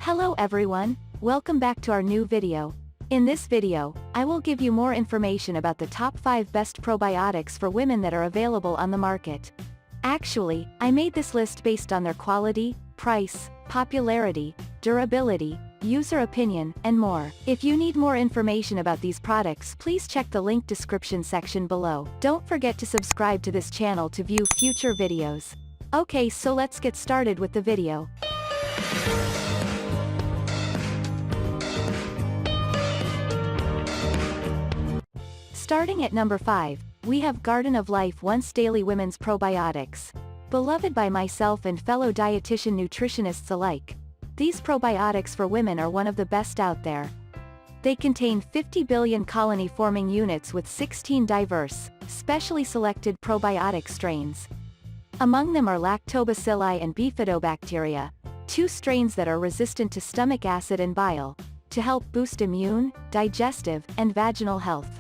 Hello everyone, welcome back to our new video. In this video, I will give you more information about the top 5 best probiotics for women that are available on the market. Actually, I made this list based on their quality, price, popularity, durability, user opinion, and more. If you need more information about these products, please check the link description section below. Don't forget to subscribe to this channel to view future videos. Okay, so let's get started with the video. Starting at number 5, we have Garden of Life Once Daily Women's Probiotics. Beloved by myself and fellow dietitian nutritionists alike, these probiotics for women are one of the best out there. They contain 50 billion colony-forming units with 16 diverse, specially selected probiotic strains. Among them are lactobacilli and bifidobacteria, 2 strains that are resistant to stomach acid and bile, to help boost immune, digestive, and vaginal health.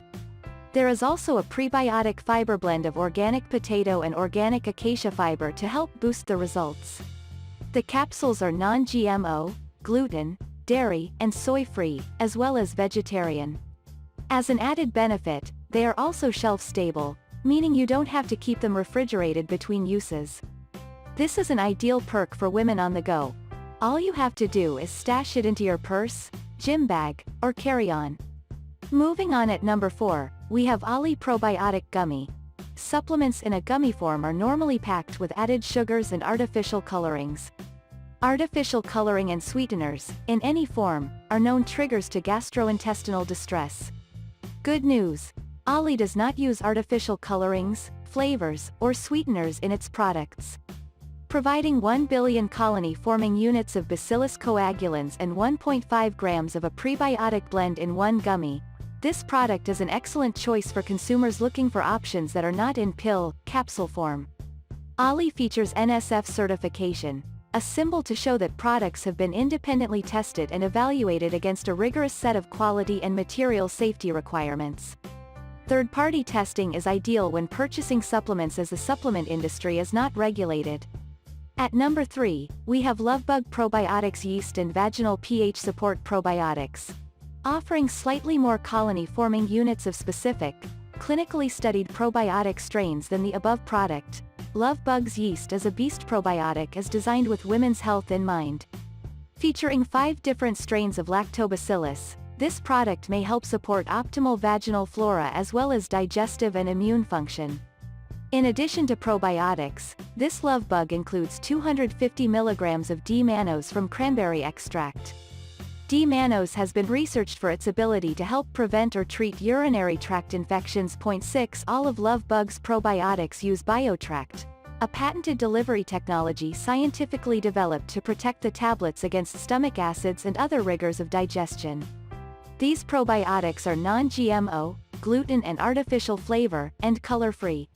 There is also a prebiotic fiber blend of organic potato and organic acacia fiber to help boost the results. The capsules are non-GMO, gluten, dairy, and soy-free, as well as vegetarian. As an added benefit, they are also shelf-stable, meaning you don't have to keep them refrigerated between uses. This is an ideal perk for women on the go. All you have to do is stash it into your purse, gym bag, or carry-on. Moving on at number 4, we have Ali Probiotic Gummy. Supplements in a gummy form are normally packed with added sugars and artificial colorings. Artificial coloring and sweeteners, in any form, are known triggers to gastrointestinal distress. Good news! Ali does not use artificial colorings, flavors, or sweeteners in its products. Providing 1 billion colony-forming units of Bacillus coagulans and 1.5 grams of a prebiotic blend in one gummy, this product is an excellent choice for consumers looking for options that are not in pill, capsule form. Ali features NSF certification, a symbol to show that products have been independently tested and evaluated against a rigorous set of quality and material safety requirements. Third-party testing is ideal when purchasing supplements as the supplement industry is not regulated. At number 3, we have Lovebug Probiotics Yeast and Vaginal pH Support Probiotics. Offering slightly more colony-forming units of specific, clinically studied probiotic strains than the above product, Lovebug's Yeast is a beast probiotic is designed with women's health in mind. Featuring 5 different strains of lactobacillus, this product may help support optimal vaginal flora as well as digestive and immune function. In addition to probiotics, this Lovebug includes 250 mg of D-mannose from cranberry extract. D-mannose has been researched for its ability to help prevent or treat urinary tract infections. 6 All of Lovebug's probiotics use BioTract, a patented delivery technology scientifically developed to protect the tablets against stomach acids and other rigors of digestion. These probiotics are non-GMO, gluten and artificial flavor, and color-free.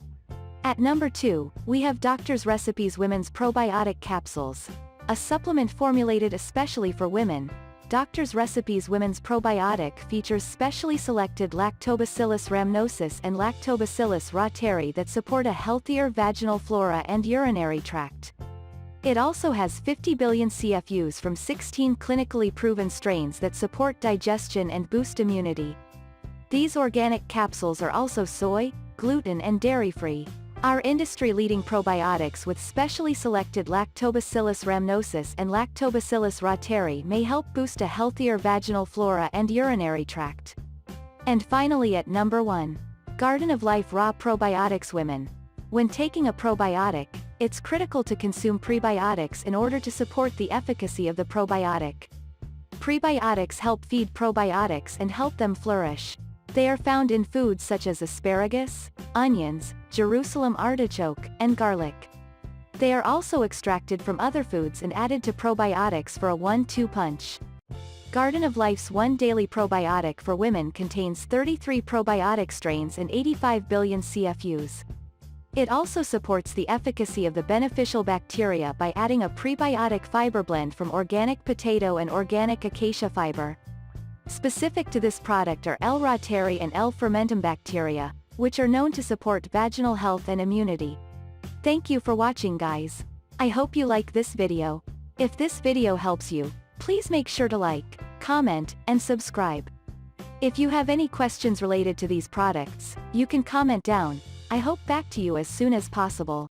At number 2, we have Doctor's Recipes Women's Probiotic Capsules. A supplement formulated especially for women, Doctor's Recipes Women's Probiotic features specially selected Lactobacillus rhamnosus and Lactobacillus reuteri that support a healthier vaginal flora and urinary tract. It also has 50 billion CFUs from 16 clinically proven strains that support digestion and boost immunity. These organic capsules are also soy, gluten and dairy-free. Our industry-leading probiotics with specially selected Lactobacillus rhamnosus and Lactobacillus reuteri may help boost a healthier vaginal flora and urinary tract. And finally at number 1. Garden of Life Raw Probiotics Women. When taking a probiotic, it's critical to consume prebiotics in order to support the efficacy of the probiotic. Prebiotics help feed probiotics and help them flourish. They are found in foods such as asparagus, onions, Jerusalem artichoke, and garlic. They are also extracted from other foods and added to probiotics for a 1-2 punch. Garden of Life's One Daily Probiotic for Women contains 33 probiotic strains and 85 billion CFUs. It also supports the efficacy of the beneficial bacteria by adding a prebiotic fiber blend from organic potato and organic acacia fiber. Specific to this product are L. reuteri and L. fermentum bacteria, which are known to support vaginal health and immunity. Thank you for watching guys. I hope you like this video. If this video helps you, Please make sure to like, comment, and subscribe. If you have any questions related to these products, you can comment down. I hope back to you as soon as possible.